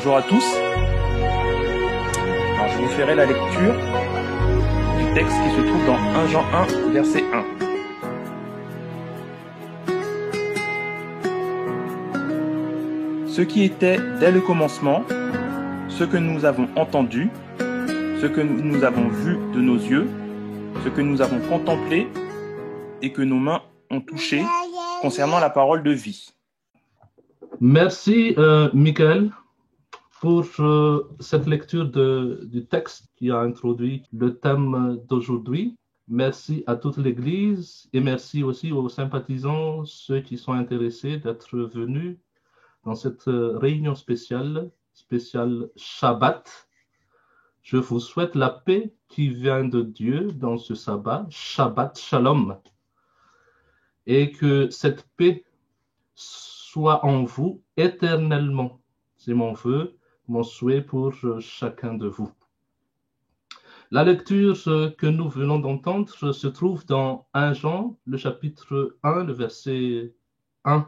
Bonjour à tous. Alors, je vous ferai la lecture du texte qui se trouve dans 1 Jean 1, verset 1. Ce qui était dès le commencement, ce que nous avons entendu, ce que nous avons vu de nos yeux, ce que nous avons contemplé et que nos mains ont touché concernant la parole de vie. Merci, Michael, pour cette lecture du texte qui a introduit le thème d'aujourd'hui. Merci à toute l'Église et merci aussi aux sympathisants, ceux qui sont intéressés d'être venus dans cette réunion spéciale Shabbat. Je vous souhaite la paix qui vient de Dieu dans ce sabbat, Shabbat Shalom, et que cette paix soit en vous éternellement. C'est mon vœu, mon souhait pour chacun de vous. La lecture que nous venons d'entendre se trouve dans 1 Jean, le chapitre 1, le verset 1.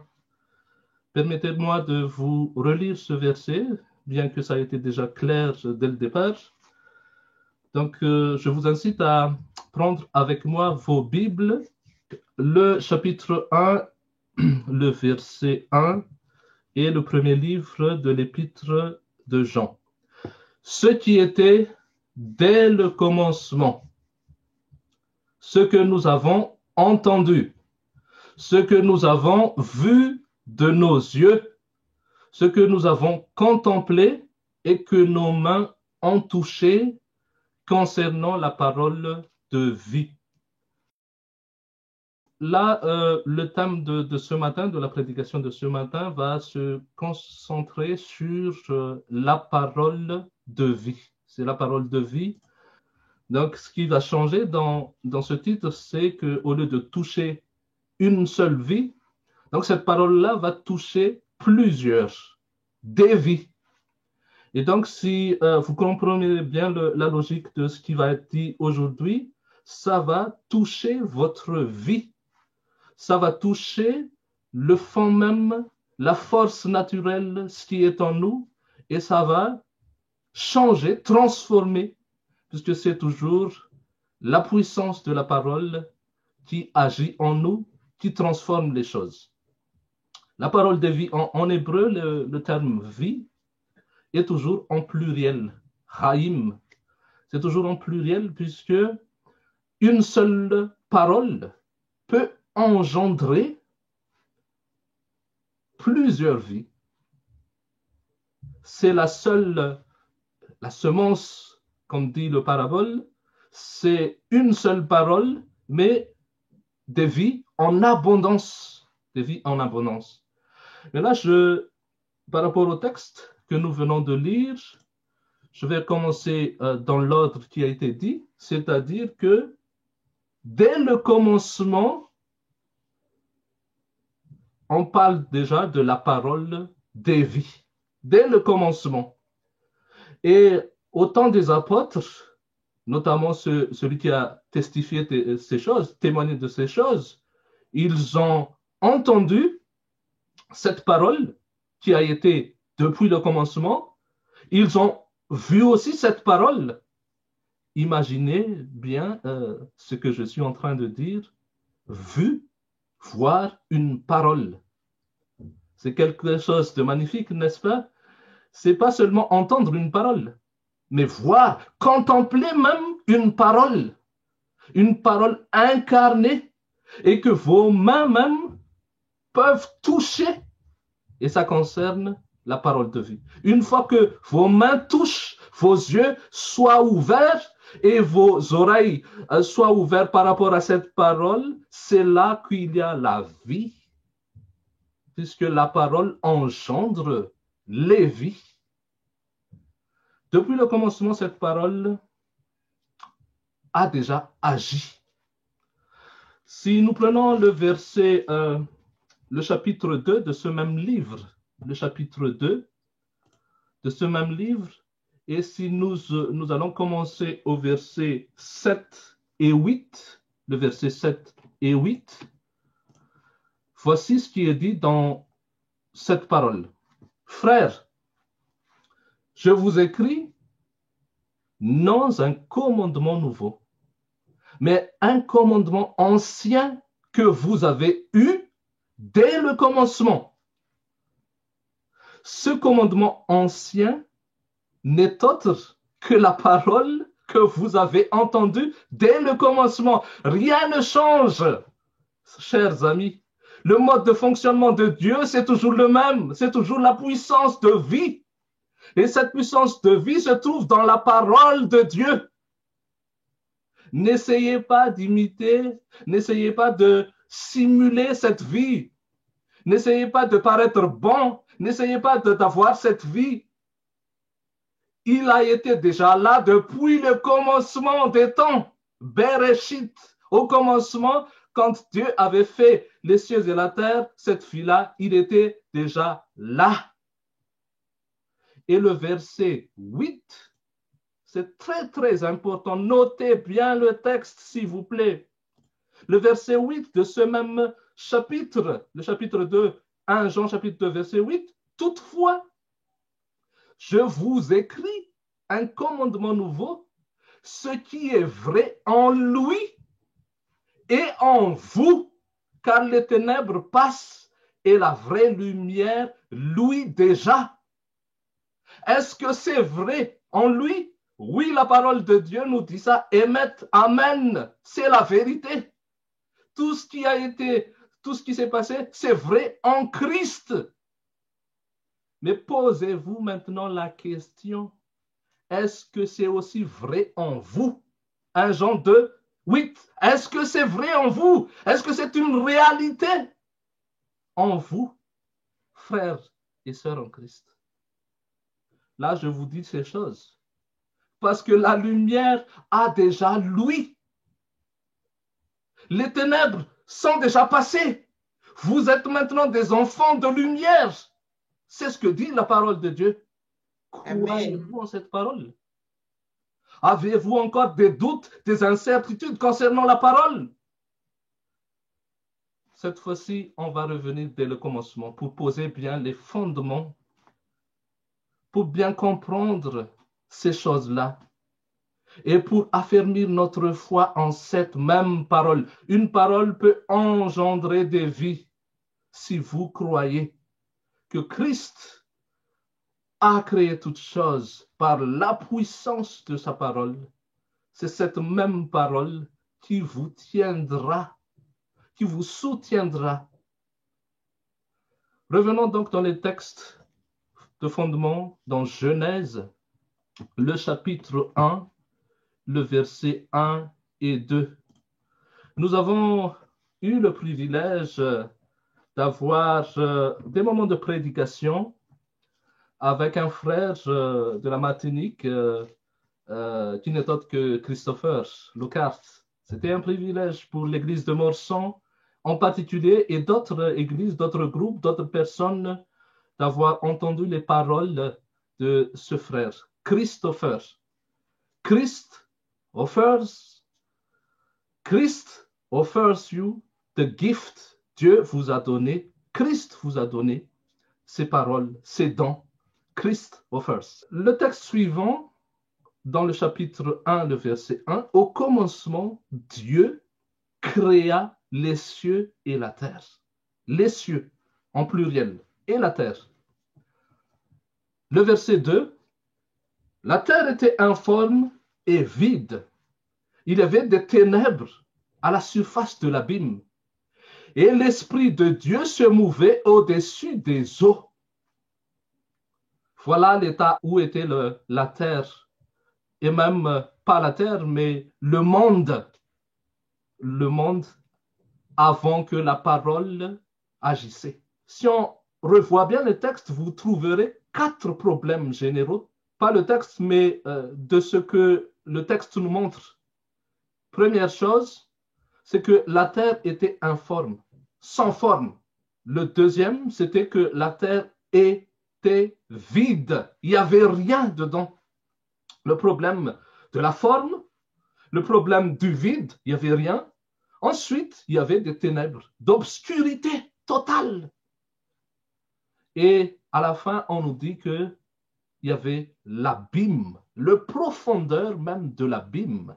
Permettez-moi de vous relire ce verset, bien que ça ait été déjà clair dès le départ. Donc, je vous incite à prendre avec moi vos Bibles, le chapitre 1, le verset 1 et le premier livre de l'épître de Jean. Ce qui était dès le commencement, ce que nous avons entendu, ce que nous avons vu de nos yeux, ce que nous avons contemplé et que nos mains ont touché concernant la parole de vie. Là, le thème de ce matin, de la prédication de ce matin, va se concentrer sur la parole de vie. C'est la parole de vie. Donc, ce qui va changer dans ce titre, c'est qu'au lieu de toucher une seule vie, donc cette parole-là va toucher plusieurs, des vies. Et donc, si vous comprenez bien la logique de ce qui va être dit aujourd'hui, ça va toucher votre vie. Ça va toucher le fond même, la force naturelle, ce qui est en nous, et ça va changer, transformer, puisque c'est toujours la puissance de la parole qui agit en nous, qui transforme les choses. La parole de vie, en hébreu, le terme vie est toujours en pluriel, chaim. C'est toujours en pluriel, puisque une seule parole peut engendrer plusieurs vies. C'est la semence, comme dit le parabole, c'est une seule parole, mais des vies en abondance. Des vies en abondance. Mais là, par rapport au texte que nous venons de lire, je vais commencer dans l'ordre qui a été dit, c'est-à-dire que dès le commencement, on parle déjà de la parole des vies, dès le commencement. Et au temps des apôtres, notamment celui qui a testifié ces choses, témoigné de ces choses, ils ont entendu cette parole qui a été depuis le commencement. Ils ont vu aussi cette parole. Imaginez bien ce que je suis en train de dire. Vu, voir une parole. C'est quelque chose de magnifique, n'est-ce pas? C'est pas seulement entendre une parole, mais voir, contempler même une parole incarnée, et que vos mains même peuvent toucher. Et ça concerne la parole de vie. Une fois que vos mains touchent, vos yeux soient ouverts et vos oreilles soient ouvertes par rapport à cette parole, c'est là qu'il y a la vie, puisque la parole engendre les vies. Depuis le commencement, cette parole a déjà agi. Si nous prenons le verset, le chapitre 2 de ce même livre, le chapitre 2 de ce même livre, et si nous allons commencer au verset 7 et 8, le verset 7 et 8, voici ce qui est dit dans cette parole. Frères, je vous écris non un commandement nouveau, mais un commandement ancien que vous avez eu dès le commencement. Ce commandement ancien n'est autre que la parole que vous avez entendue dès le commencement. Rien ne change, chers amis. Le mode de fonctionnement de Dieu, c'est toujours le même. C'est toujours la puissance de vie. Et cette puissance de vie se trouve dans la parole de Dieu. N'essayez pas d'imiter, n'essayez pas de simuler cette vie. N'essayez pas de paraître bon, n'essayez pas d'avoir cette vie. Il a été déjà là depuis le commencement des temps. Bereshit, au commencement, quand Dieu avait fait les cieux et la terre, cette vie-là, il était déjà là. Et le verset 8, c'est très, très important. Notez bien le texte, s'il vous plaît. Le verset 8 de ce même chapitre, le chapitre 2, 1 Jean chapitre 2, verset 8. Toutefois, je vous écris un commandement nouveau, ce qui est vrai en lui et en vous, car les ténèbres passent et la vraie lumière lui déjà. Est-ce que c'est vrai en lui? Oui, la parole de Dieu nous dit ça. Émette, amen, c'est la vérité. Tout ce qui s'est passé, c'est vrai en Christ. Mais posez-vous maintenant la question, est-ce que c'est aussi vrai en vous? 1 Jean 2, 8. Est-ce que c'est vrai en vous? Est-ce que c'est une réalité en vous, frères et sœurs en Christ? Là, je vous dis ces choses parce que la lumière a déjà lui. Les ténèbres sont déjà passées. Vous êtes maintenant des enfants de lumière. C'est ce que dit la parole de Dieu. Croyez-vous en cette parole? Avez-vous encore des doutes, des incertitudes concernant la parole? Cette fois-ci, on va revenir dès le commencement pour poser bien les fondements, pour bien comprendre ces choses-là et pour affermir notre foi en cette même parole. Une parole peut engendrer des vies si vous croyez que Christ a créé toutes choses par la puissance de sa parole. C'est cette même parole qui vous tiendra, qui vous soutiendra. Revenons donc dans les textes de fondement, dans Genèse, le chapitre 1, le verset 1 et 2. Nous avons eu le privilège d'avoir des moments de prédication avec un frère de la Martinique qui n'est autre que Christopher Lockhart. C'était un privilège pour l'église de Morson en particulier et d'autres églises, d'autres groupes, d'autres personnes d'avoir entendu les paroles de ce frère, Christopher. Christ offers you the gift. Dieu vous a donné, Christ vous a donné ses paroles, ses dons. Christ offers. Le texte suivant, dans le chapitre 1, le verset 1, au commencement, Dieu créa les cieux et la terre. Les cieux, en pluriel, et la terre. Le verset 2, la terre était informe et vide. Il y avait des ténèbres à la surface de l'abîme. Et l'Esprit de Dieu se mouvait au-dessus des eaux. Voilà l'état où était la terre. Et même pas la terre, mais le monde. Le monde avant que la parole agissait. Si on revoit bien le texte, vous trouverez 4 problèmes généraux. Pas le texte, mais de ce que le texte nous montre. Première chose, c'est que la terre était informe, sans forme. Le deuxième, c'était que la terre était vide. Il n'y avait rien dedans. Le problème de la forme, le problème du vide, il n'y avait rien. Ensuite, il y avait des ténèbres, d'obscurité totale. Et à la fin, on nous dit que il y avait l'abîme, le profondeur même de l'abîme.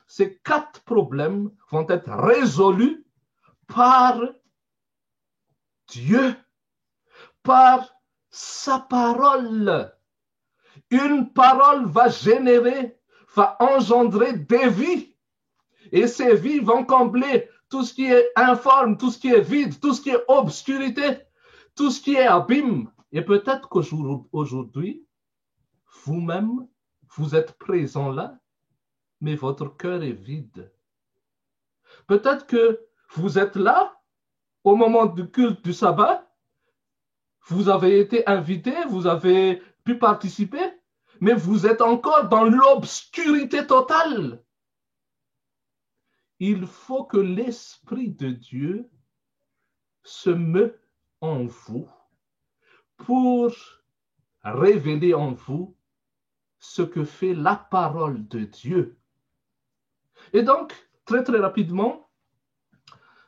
Ces 4 problèmes vont être résolus par Dieu, par sa parole. Une parole va générer, va engendrer des vies. Et ces vies vont combler tout ce qui est informe, tout ce qui est vide, tout ce qui est obscurité, tout ce qui est abîme. Et peut-être qu'aujourd'hui, vous-même, vous êtes présent là, mais votre cœur est vide. Peut-être que vous êtes là au moment du culte du sabbat, vous avez été invité, vous avez pu participer, mais vous êtes encore dans l'obscurité totale. Il faut que l'Esprit de Dieu se meut en vous pour révéler en vous ce que fait la parole de Dieu. Et donc, très très rapidement,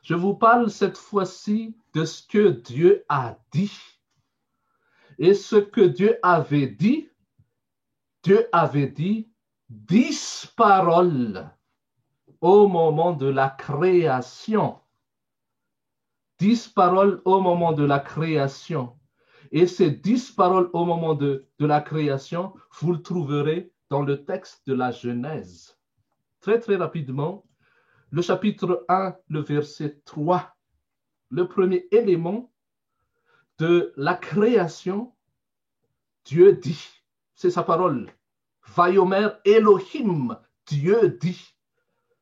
je vous parle cette fois-ci de ce que Dieu a dit. Et ce que Dieu avait dit 10 paroles au moment de la création. 10 paroles au moment de la création. Et ces 10 paroles au moment de la création, vous le trouverez dans le texte de la Genèse. Très très rapidement, le chapitre 1, le verset 3, le premier élément de la création, Dieu dit, c'est sa parole. Vayomer Elohim, Dieu dit.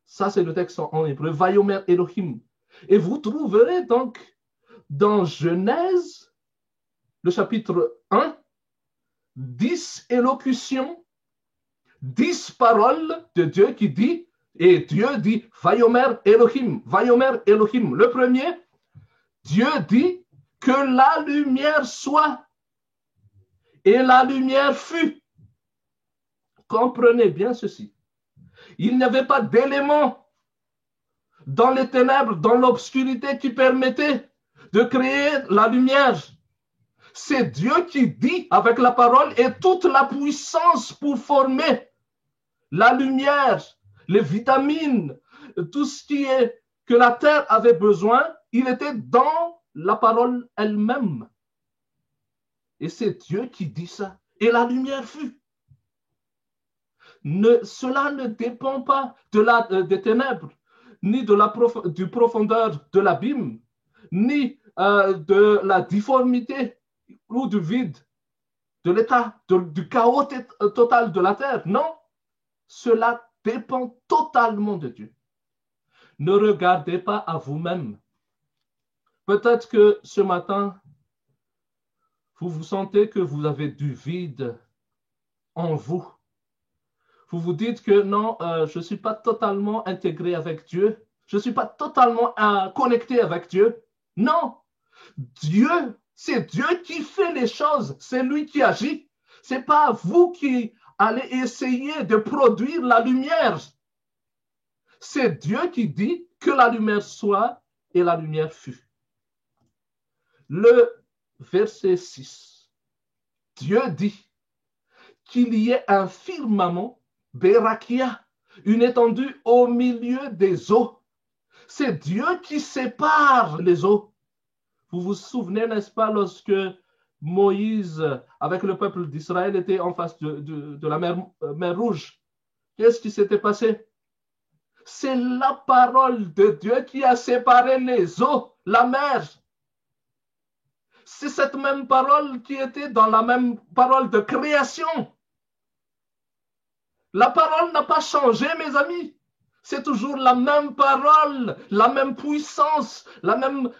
Ça, c'est le texte en hébreu, Vayomer Elohim. Et vous trouverez donc dans Genèse, le chapitre 1, 10 élocutions, 10 paroles de Dieu qui dit, et Dieu dit, Vayomer Elohim, Vayomer Elohim. Le premier, Dieu dit que la lumière soit, et la lumière fut. Comprenez bien ceci. Il n'y avait pas d'élément dans les ténèbres, dans l'obscurité qui permettait de créer la lumière. C'est Dieu qui dit avec la parole et toute la puissance pour former la lumière, les vitamines, tout ce qui est que la terre avait besoin, il était dans la parole elle-même. Et c'est Dieu qui dit ça. Et la lumière fut. Cela ne dépend pas des ténèbres, ni du profondeur de l'abîme, ni de la difformité ou du vide, de l'état, du chaos total de la terre. Non, cela dépend totalement de Dieu. Ne regardez pas à vous-même. Peut-être que ce matin, vous vous sentez que vous avez du vide en vous. Vous vous dites que non, je ne suis pas totalement intégré avec Dieu. Je ne suis pas totalement connecté avec Dieu. Non, Dieu, c'est Dieu qui fait les choses. C'est lui qui agit. Ce n'est pas vous qui allez essayer de produire la lumière. C'est Dieu qui dit que la lumière soit et la lumière fut. Le verset 6. Dieu dit qu'il y ait un firmament, Berakia, une étendue au milieu des eaux. C'est Dieu qui sépare les eaux. Vous vous souvenez, n'est-ce pas, lorsque Moïse, avec le peuple d'Israël, était en face de la mer Rouge? Qu'est-ce qui s'était passé? C'est la parole de Dieu qui a séparé les eaux, la mer. C'est cette même parole qui était dans la même parole de création. La parole n'a pas changé, mes amis. C'est toujours la même parole, la même puissance, la même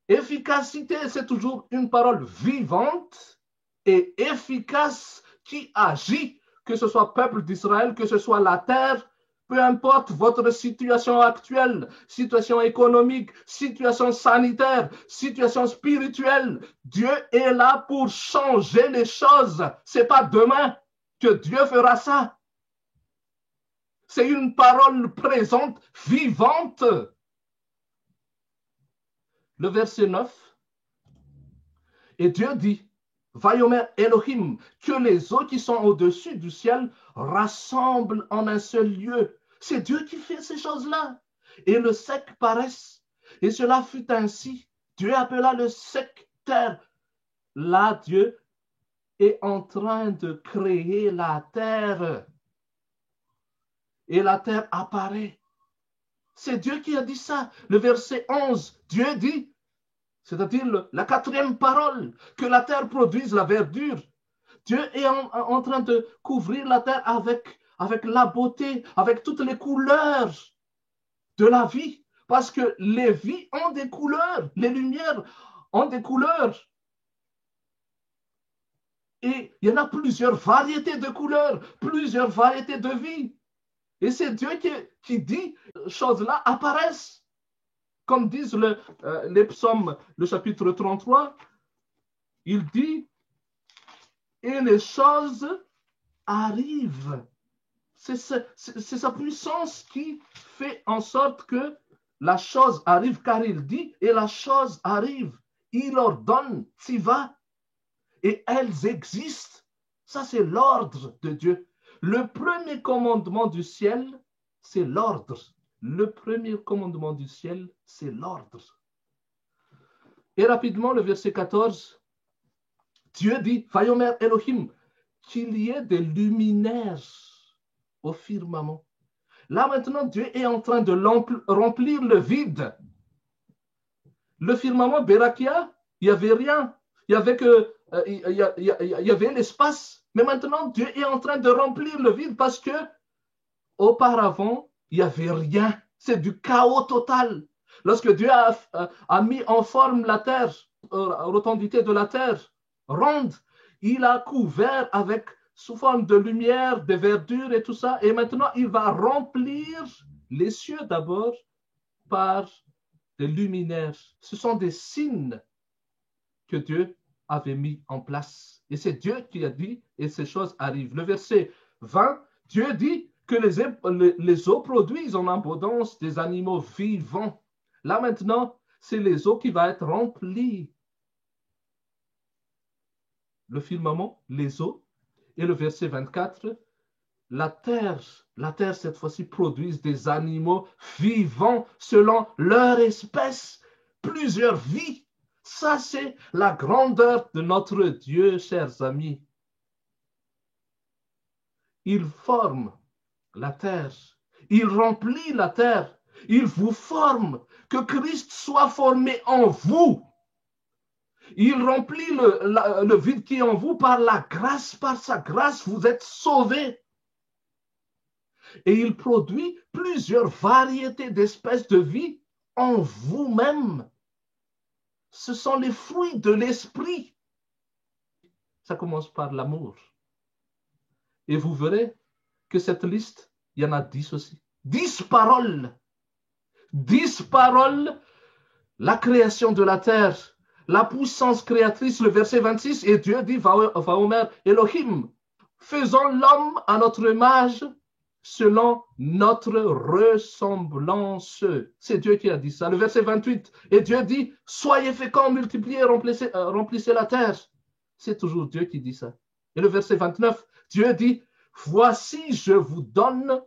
efficacité. C'est toujours une parole vivante et efficace qui agit, que ce soit peuple d'Israël, que ce soit la terre, peu importe votre situation actuelle, situation économique, situation sanitaire, situation spirituelle. Dieu est là pour changer les choses. Ce n'est pas demain que Dieu fera ça. C'est une parole présente, vivante. Le verset 9. Et Dieu dit, Vayomer Elohim, que les eaux qui sont au-dessus du ciel rassemblent en un seul lieu. C'est Dieu qui fait ces choses-là. Et le sec paraisse. Et cela fut ainsi. Dieu appela le sec terre. Là, Dieu est en train de créer la terre. Et la terre apparaît. C'est Dieu qui a dit ça. Le verset 11, Dieu dit, c'est-à-dire la quatrième parole, que la terre produise la verdure. Dieu est en train de couvrir la terre avec la beauté, avec toutes les couleurs de la vie. Parce que les vies ont des couleurs, les lumières ont des couleurs. Et il y en a plusieurs variétés de couleurs, plusieurs variétés de vie. Et c'est Dieu qui dit, choses-là apparaissent. Comme disent les psaumes, le chapitre 33, il dit, et les choses arrivent. C'est sa puissance qui fait en sorte que la chose arrive, car il dit, et la chose arrive. Il ordonne, t'y vas, et elles existent. Ça, c'est l'ordre de Dieu. Le premier commandement du ciel, c'est l'ordre. Le premier commandement du ciel, c'est l'ordre. Et rapidement, le verset 14, Dieu dit, Vayomer Elohim, qu'il y ait des luminaires au firmament. Là maintenant, Dieu est en train de remplir le vide. Le firmament, Berakia, il n'y avait rien. Il y avait l'espace. Mais maintenant, Dieu est en train de remplir le vide parce que auparavant, il n'y avait rien. C'est du chaos total. Lorsque Dieu a mis en forme la terre, rotondité de la terre, ronde, il a couvert avec sous forme de lumière, de verdure et tout ça. Et maintenant, il va remplir les cieux d'abord par des luminaires. Ce sont des signes que Dieu avait mis en place. Et c'est Dieu qui a dit, et ces choses arrivent. Le verset 20, Dieu dit que les eaux produisent en abondance des animaux vivants. Là maintenant, c'est les eaux qui vont être remplies. Le firmament, les eaux. Et le verset 24, la terre cette fois-ci produit des animaux vivants selon leur espèce, plusieurs vies. Ça, c'est la grandeur de notre Dieu, chers amis. Il forme la terre, il remplit la terre, il vous forme, que Christ soit formé en vous. Il remplit le vide qui est en vous par la grâce, par sa grâce, vous êtes sauvés. Et il produit plusieurs variétés d'espèces de vie en vous-même. Ce sont les fruits de l'esprit. Ça commence par l'amour. Et vous verrez que cette liste, il y en a 10 aussi. 10 paroles. 10 paroles. La création de la terre, la puissance créatrice, le verset 26, et Dieu dit, Vaomer Elohim, faisons l'homme à notre image, selon notre ressemblance. C'est Dieu qui a dit ça. Le verset 28, et Dieu dit, soyez féconds, multipliez, remplissez la terre. C'est toujours Dieu qui dit ça. Et le verset 29, Dieu dit, voici, je vous donne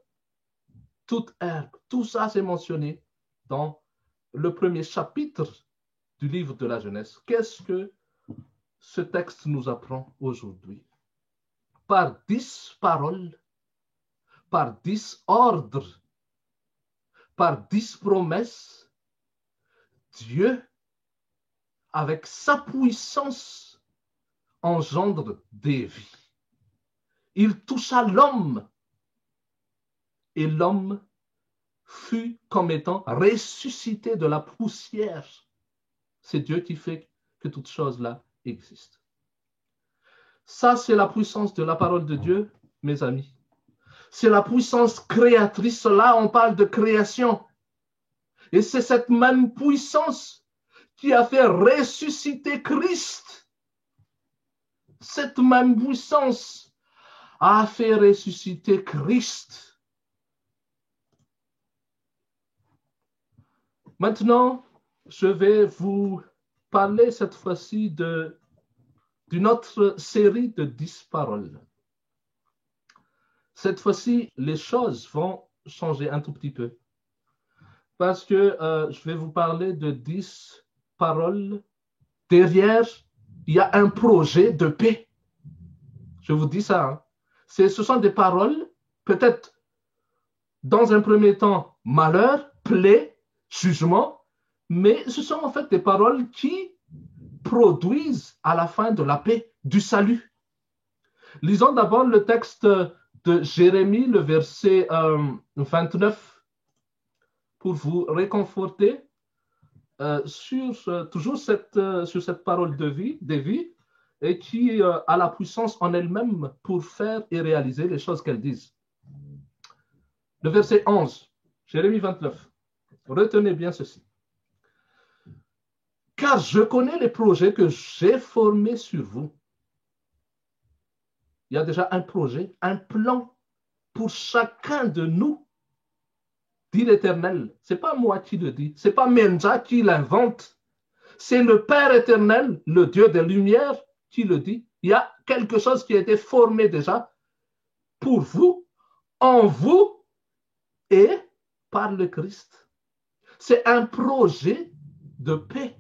toute herbe. Tout ça, c'est mentionné dans le premier chapitre du livre de la Genèse. Qu'est-ce que ce texte nous apprend aujourd'hui? Par 10 paroles, par 10 ordres, par 10 promesses, Dieu, avec sa puissance, engendre des vies. Il toucha l'homme et l'homme fut comme étant ressuscité de la poussière. C'est Dieu qui fait que toutes choses-là existent. Ça, c'est la puissance de la parole de Dieu, mes amis. C'est la puissance créatrice. Là, on parle de création. Et c'est cette même puissance qui a fait ressusciter Christ. Cette même puissance a fait ressusciter Christ. Maintenant, je vais vous parler cette fois-ci de d'une autre série de 10 paroles. Cette fois-ci, les choses vont changer un tout petit peu. Parce que je vais vous parler de 10 paroles. Derrière, il y a un projet de paix. Je vous dis ça. Hein. Ce sont des paroles, peut-être dans un premier temps, malheur, plaie, jugement, mais ce sont en fait des paroles qui produisent à la fin de la paix, du salut. Lisons d'abord le texte de Jérémie, le verset 29, pour vous réconforter sur toujours sur cette parole de vie, des vies, et qui a la puissance en elle-même pour faire et réaliser les choses qu'elle disent. Le verset 11, Jérémie 29. Retenez bien ceci. Car je connais les projets que j'ai formés sur vous. Il y a déjà un projet, un plan pour chacun de nous, dit l'Éternel. Ce n'est pas moi qui le dis, ce n'est pas Menja qui l'invente. C'est le Père éternel, le Dieu des Lumières, qui le dit. Il y a quelque chose qui a été formé déjà pour vous, en vous et par le Christ. C'est un projet de paix.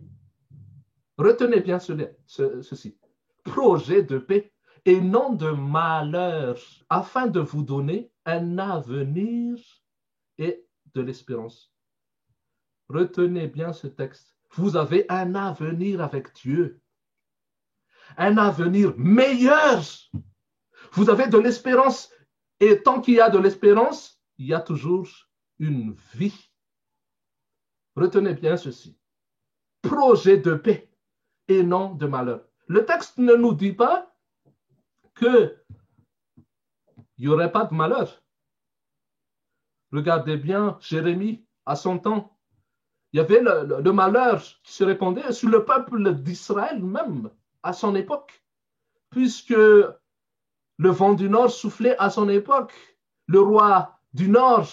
Retenez bien ceci. Projet de paix et non de malheur, afin de vous donner un avenir et de l'espérance. Retenez bien ce texte. Vous avez un avenir avec Dieu. Un avenir meilleur. Vous avez de l'espérance. Et tant qu'il y a de l'espérance, il y a toujours une vie. Retenez bien ceci. Projet de paix et non de malheur. Le texte ne nous dit pas qu'il n'y aurait pas de malheur. Regardez bien Jérémie à son temps. Il y avait le malheur qui se répandait sur le peuple d'Israël même à son époque, puisque le vent du nord soufflait à son époque. Le roi du nord,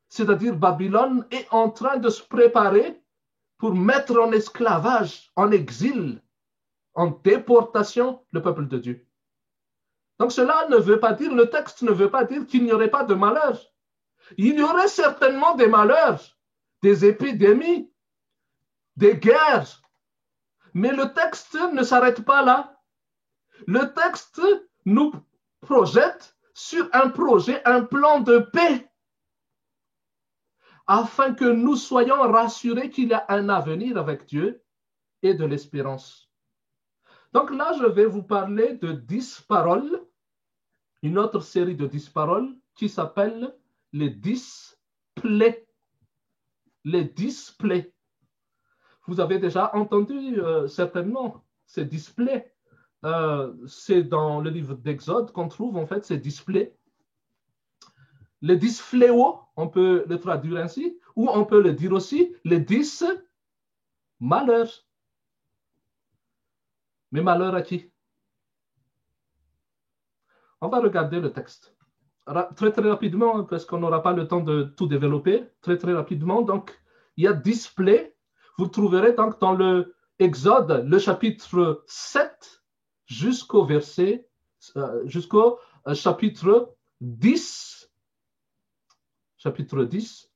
c'est-à-dire Babylone, est en train de se préparer pour mettre en esclavage, en exil, en déportation le peuple de Dieu. Donc cela ne veut pas dire, le texte ne veut pas dire qu'il n'y aurait pas de malheur. Il y aurait certainement des malheurs, des épidémies, des guerres. Mais le texte ne s'arrête pas là. Le texte nous projette sur un projet, un plan de paix, afin que nous soyons rassurés qu'il y a un avenir avec Dieu et de l'espérance. Donc là, je vais vous parler de 10 paroles, une autre série de 10 paroles qui s'appelle les 10 plaies. Les 10 plaies. Vous avez déjà entendu certainement ces 10 plaies. C'est dans le livre d'Exode qu'on trouve en fait ces 10 plaies. Les 10 fléaux, on peut le traduire ainsi, ou on peut le dire aussi, les 10 malheurs. Mais malheur à qui? On va regarder le texte. Très très rapidement, parce qu'on n'aura pas le temps de tout développer, très très rapidement. Donc, il y a 10 plaies. Vous trouverez donc dans le Exode, le chapitre 7, jusqu'au chapitre 10. Chapitre 10,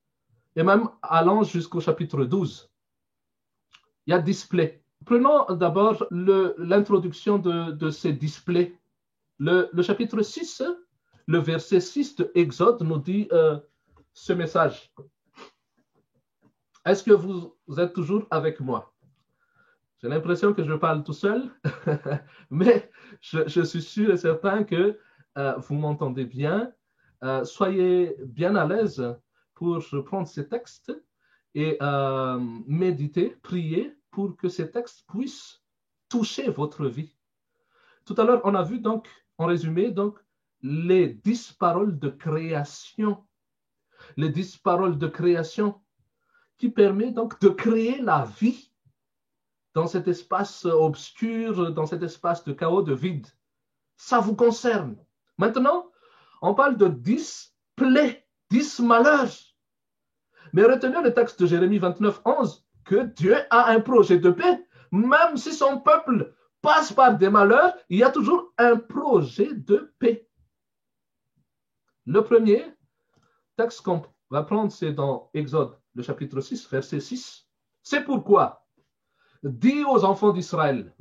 et même allant jusqu'au chapitre 12. Il y a 10 plaies. Prenons d'abord l'introduction de ces 10 plaies. Le chapitre 6, le verset 6 de Exode nous dit ce message. Est-ce que vous êtes toujours avec moi? J'ai l'impression que je parle tout seul, mais je suis sûr et certain que vous m'entendez bien. Soyez bien à l'aise pour prendre ces textes et méditer, prier pour que ces textes puissent toucher votre vie. Tout à l'heure, on a vu donc, en résumé, donc, les 10 paroles de création. Les 10 paroles de création qui permettent donc de créer la vie dans cet espace obscur, dans cet espace de chaos, de vide. Ça vous concerne. Maintenant, on parle de 10 plaies, 10 malheurs. Mais retenez le texte de Jérémie 29, 11, que Dieu a un projet de paix, même si son peuple passe par des malheurs, il y a toujours un projet de paix. Le premier texte qu'on va prendre, c'est dans Exode, le chapitre 6, verset 6. C'est pourquoi, dis aux enfants d'Israël,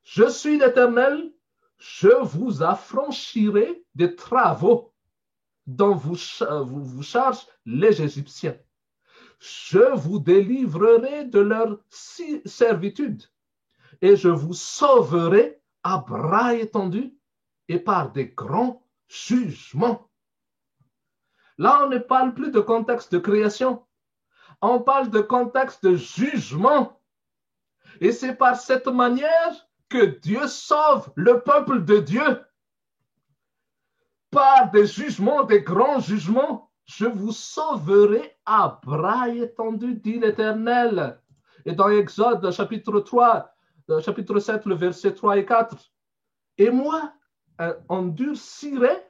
je suis l'Éternel, je vous affranchirai des travaux dont vous chargent les Égyptiens. Je vous délivrerai de leur servitude et je vous sauverai à bras étendus et par des grands jugements. Là, on ne parle plus de contexte de création, on parle de contexte de jugement. Et c'est par cette manière que Dieu sauve le peuple de Dieu. Par des jugements, des grands jugements, je vous sauverai à bras étendus, dit l'Éternel. Et dans Exode, chapitre 3, chapitre 7, le verset 3 et 4. Et moi, endurcirai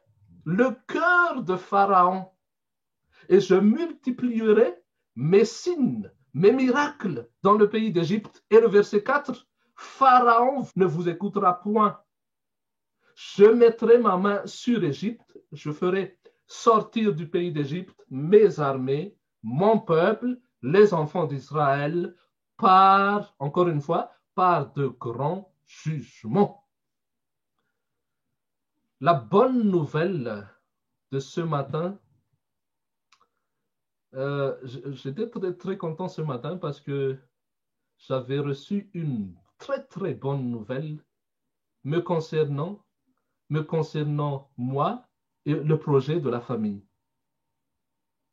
le cœur de Pharaon, et je multiplierai mes signes, mes miracles dans le pays d'Égypte. Et le verset 4, Pharaon ne vous écoutera point. Je mettrai ma main sur Égypte, je ferai sortir du pays d'Égypte mes armées, mon peuple, les enfants d'Israël, par, encore une fois, par de grands jugements. La bonne nouvelle de ce matin, j'étais très, très content ce matin parce que j'avais reçu une très, très bonne nouvelle me concernant moi et le projet de la famille.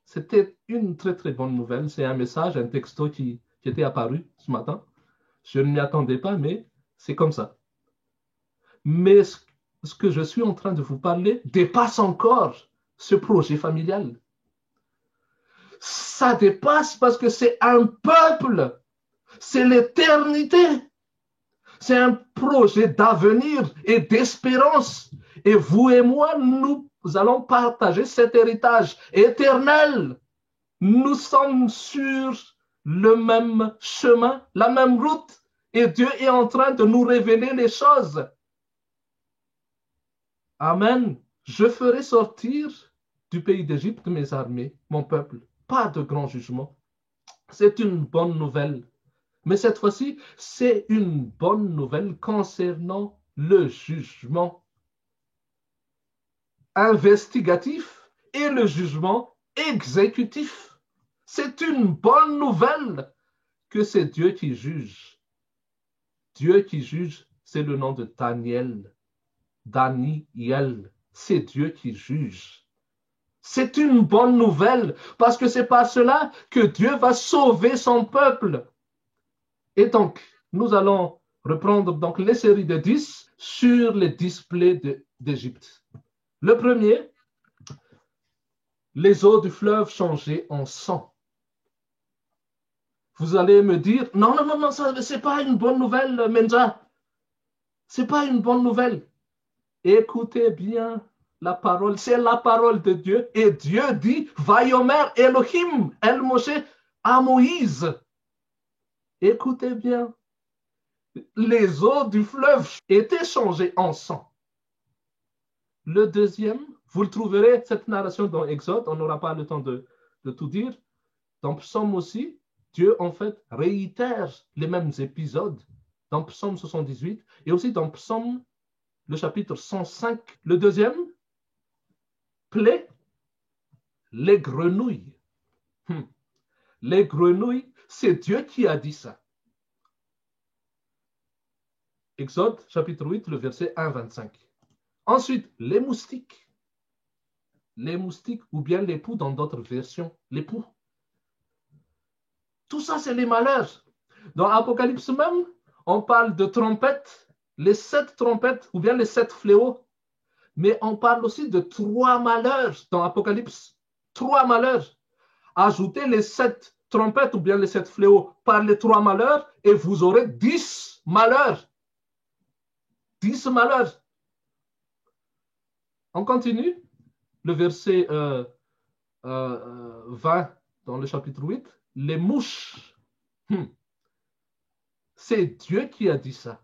C'était une très, très bonne nouvelle. C'est un message, un texto qui était apparu ce matin. Je ne m'y attendais pas, mais c'est comme ça. Mais ce que je suis en train de vous parler dépasse encore ce projet familial. Ça dépasse parce que c'est un peuple, c'est l'éternité. C'est un projet d'avenir et d'espérance. Et vous et moi, nous allons partager cet héritage éternel. Nous sommes sur le même chemin, la même route. Et Dieu est en train de nous révéler les choses. Amen. Je ferai sortir du pays d'Égypte mes armées, mon peuple. Pas de grand jugement. C'est une bonne nouvelle. Mais cette fois-ci, c'est une bonne nouvelle concernant le jugement investigatif et le jugement exécutif. C'est une bonne nouvelle que c'est Dieu qui juge. Dieu qui juge, c'est le nom de Daniel. Daniel, c'est Dieu qui juge. C'est une bonne nouvelle parce que c'est par cela que Dieu va sauver son peuple. Et donc, nous allons reprendre donc les séries de 10 sur les 10 plaies d'Égypte. Le premier, les eaux du fleuve changées en sang. Vous allez me dire, non, ce n'est pas une bonne nouvelle, Menja. Ce n'est pas une bonne nouvelle. Écoutez bien la parole, c'est la parole de Dieu. Et Dieu dit, Vayomer Elohim, El Moshe, à Moïse. Écoutez bien, les eaux du fleuve étaient changées en sang. Le deuxième, vous le trouverez, cette narration dans Exode, on n'aura pas le temps de tout dire. Dans Psaume aussi, Dieu en fait réitère les mêmes épisodes dans Psaume 78 et aussi dans Psaume, le chapitre 105. Le deuxième, plaie, les grenouilles. Les grenouilles, c'est Dieu qui a dit ça. Exode, chapitre 8, le verset 1-25. Ensuite, les moustiques. Les moustiques ou bien les poux dans d'autres versions. Les poux. Tout ça, c'est les malheurs. Dans Apocalypse même, on parle de trompettes, les 7 trompettes ou bien les 7 fléaux. Mais on parle aussi de 3 malheurs dans Apocalypse. 3 malheurs. Ajoutez les 7 trompettes ou bien les 7 fléaux par les 3 malheurs et vous aurez 10 malheurs. 10 malheurs. On continue. Le verset 20 dans le chapitre 8. Les mouches. C'est Dieu qui a dit ça.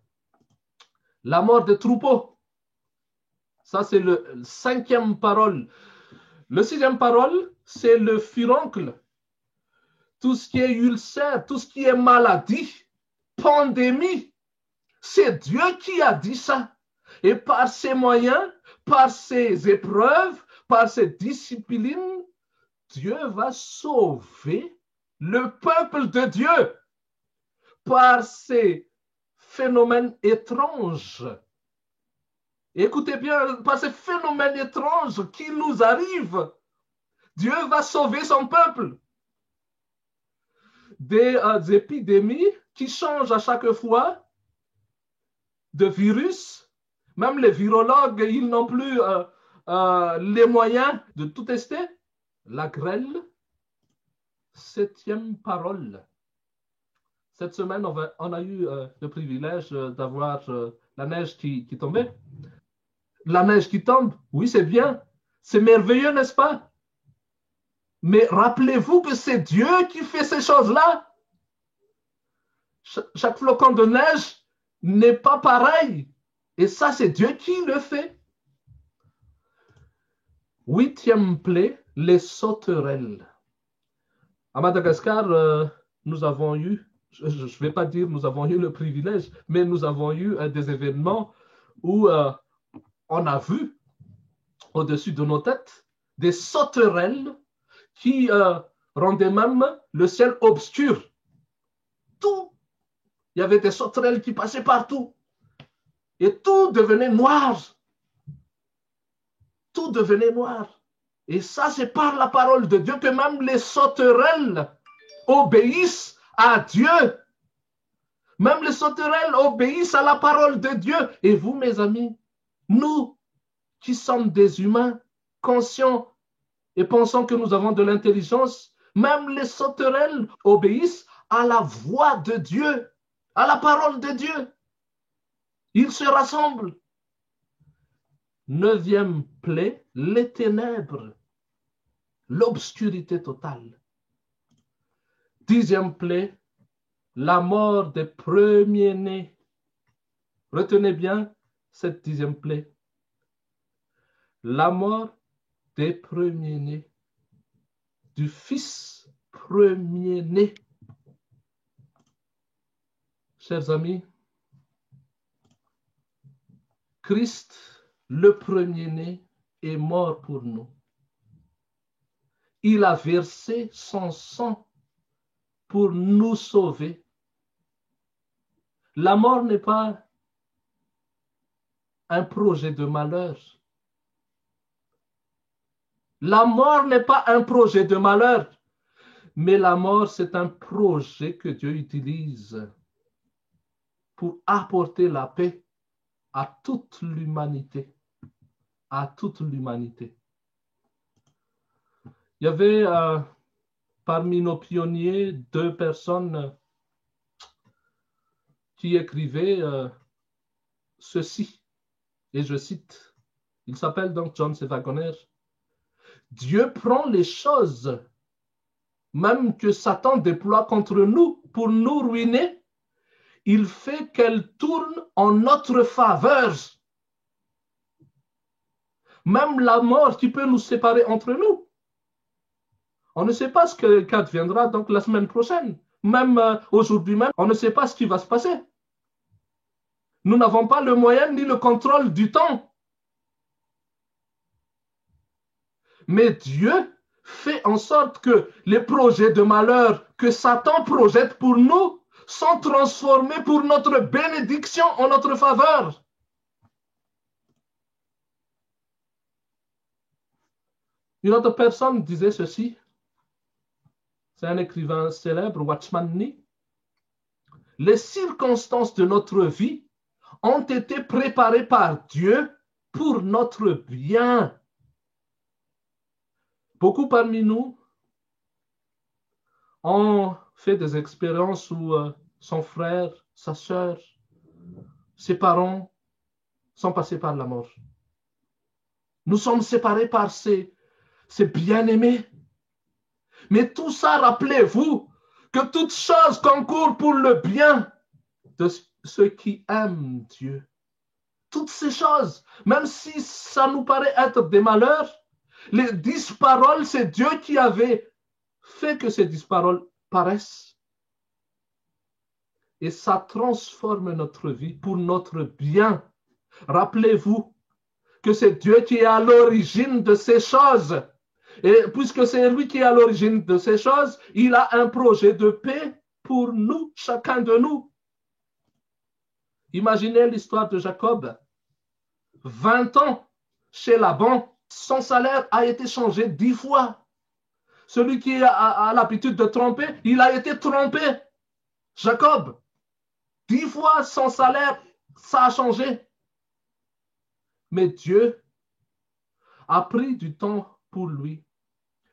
La mort des troupeaux. Ça, c'est le 5e parole. Le 6e parole, c'est le furoncle. Tout ce qui est ulcère, tout ce qui est maladie, pandémie. C'est Dieu qui a dit ça. Et par ses moyens, par ses épreuves, par ses disciplines, Dieu va sauver le peuple de Dieu par ces phénomènes étranges. Écoutez bien, par ces phénomènes étranges qui nous arrivent, Dieu va sauver son peuple. Des épidémies qui changent à chaque fois, de virus. Même les virologues, ils n'ont plus les moyens de tout tester. La grêle, 7e parole. Cette semaine, on a eu le privilège d'avoir la neige qui tombait. La neige qui tombe, oui, c'est bien. C'est merveilleux, n'est-ce pas? Mais rappelez-vous que c'est Dieu qui fait ces choses-là. Chaque flocon de neige n'est pas pareil. Et ça, c'est Dieu qui le fait. 8e plaie, les sauterelles. À Madagascar, nous avons eu, je ne vais pas dire nous avons eu le privilège, mais nous avons eu des événements où on a vu au-dessus de nos têtes des sauterelles qui rendaient même le ciel obscur. Tout. Il y avait des sauterelles qui passaient partout. Et tout devenait noir. Tout devenait noir. Et ça, c'est par la parole de Dieu que même les sauterelles obéissent à Dieu. Même les sauterelles obéissent à la parole de Dieu. Et vous, mes amis, nous qui sommes des humains conscients et pensant que nous avons de l'intelligence, même les sauterelles obéissent à la voix de Dieu, à la parole de Dieu. Ils se rassemblent. 9e plaie, les ténèbres, l'obscurité totale. 10e plaie, la mort des premiers-nés. Retenez bien cette 10e plaie. La mort des premiers-nés, du fils premier-né. Chers amis, Christ, le premier-né, est mort pour nous. Il a versé son sang pour nous sauver. La mort n'est pas un projet de malheur. La mort n'est pas un projet de malheur, mais la mort, c'est un projet que Dieu utilise pour apporter la paix à toute l'humanité. À toute l'humanité. Il y avait parmi nos pionniers 2 personnes qui écrivaient ceci, et je cite, il s'appelle donc John C. Wagoner. Dieu prend les choses, même que Satan déploie contre nous pour nous ruiner, il fait qu'elles tournent en notre faveur. Même la mort qui peut nous séparer entre nous. On ne sait pas ce qu'adviendra donc la semaine prochaine. Même aujourd'hui même, on ne sait pas ce qui va se passer. Nous n'avons pas le moyen ni le contrôle du temps. Mais Dieu fait en sorte que les projets de malheur que Satan projette pour nous sont transformés pour notre bénédiction en notre faveur. Une autre personne disait ceci. C'est un écrivain célèbre, Watchman Nee. Les circonstances de notre vie ont été préparées par Dieu pour notre bien. Beaucoup parmi nous ont fait des expériences où son frère, sa sœur, ses parents sont passés par la mort. Nous sommes séparés par ces bien-aimés. Mais tout ça, rappelez-vous que toute chose concourt pour le bien de ceux qui aiment Dieu toutes ces choses, même si ça nous paraît être des malheurs, les 10 paroles, c'est Dieu qui avait fait que ces 10 paroles paraissent. Et ça transforme notre vie pour notre bien. Rappelez-vous que c'est Dieu qui est à l'origine de ces choses. Et puisque c'est lui qui est à l'origine de ces choses, il a un projet de paix pour nous, chacun de nous. Imaginez l'histoire de Jacob. 20 ans chez Laban, son salaire a été changé 10 fois. Celui qui a l'habitude de tromper, il a été trompé. Jacob, 10 fois son salaire, ça a changé. Mais Dieu a pris du temps pour lui,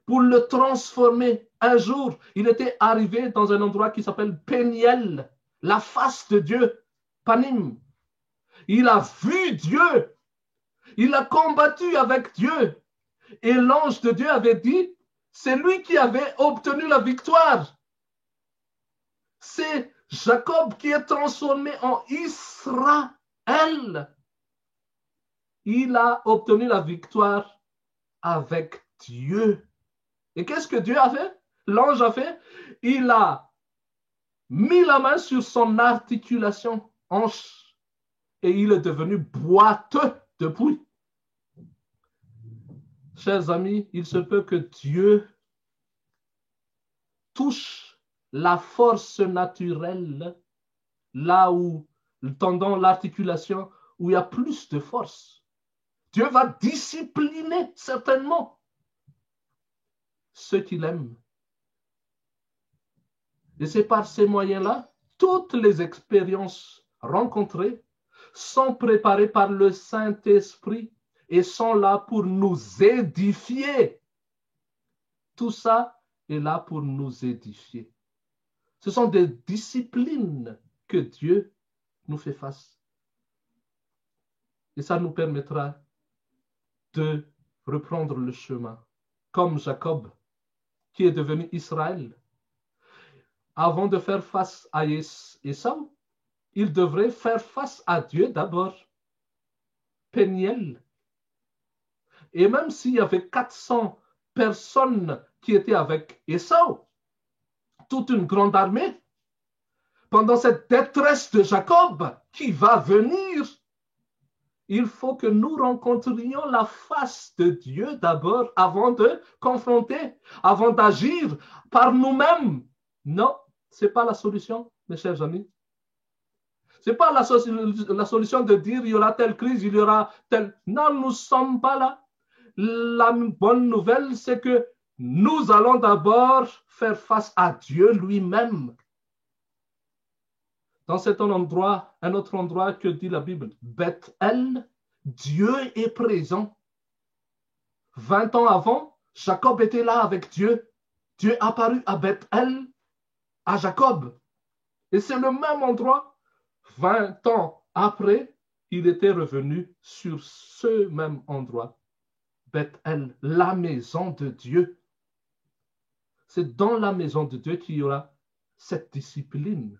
pour le transformer. Un jour, il était arrivé dans un endroit qui s'appelle Péniel, la face de Dieu, Panim. Il a vu Dieu. Il a combattu avec Dieu. Et l'ange de Dieu avait dit, c'est lui qui avait obtenu la victoire. C'est Jacob qui est transformé en Israël. Il a obtenu la victoire avec Dieu. Et qu'est-ce que Dieu a fait? L'ange a fait? Il a mis la main sur son articulation hanche et il est devenu boiteux depuis. Chers amis, il se peut que Dieu touche la force naturelle là où, tendant l'articulation, où il y a plus de force. Dieu va discipliner certainement ceux qu'il aime. Et c'est par ces moyens-là, toutes les expériences rencontrées sont préparées par le Saint-Esprit et sont là pour nous édifier. Tout ça est là pour nous édifier. Ce sont des disciplines que Dieu nous fait face. Et ça nous permettra de reprendre le chemin, comme Jacob, qui est devenu Israël. Avant de faire face à Ésaü, il devrait faire face à Dieu d'abord. Péniel. Et même s'il y avait 400 personnes qui étaient avec Ésaü, toute une grande armée, pendant cette détresse de Jacob qui va venir, il faut que nous rencontrions la face de Dieu d'abord avant de confronter, avant d'agir par nous-mêmes. Non, ce n'est pas la solution, mes chers amis. Ce n'est pas la solution de dire il y aura telle crise, il y aura telle... Non, nous ne sommes pas là. La bonne nouvelle, c'est que nous allons d'abord faire face à Dieu lui-même. Dans cet endroit, un autre endroit que dit la Bible, Bethel, Dieu est présent. 20 ans avant, Jacob était là avec Dieu. Dieu est apparu à Bethel, à Jacob. Et c'est le même endroit. 20 ans après, il était revenu sur ce même endroit. Bethel, la maison de Dieu. C'est dans la maison de Dieu qu'il y aura cette discipline.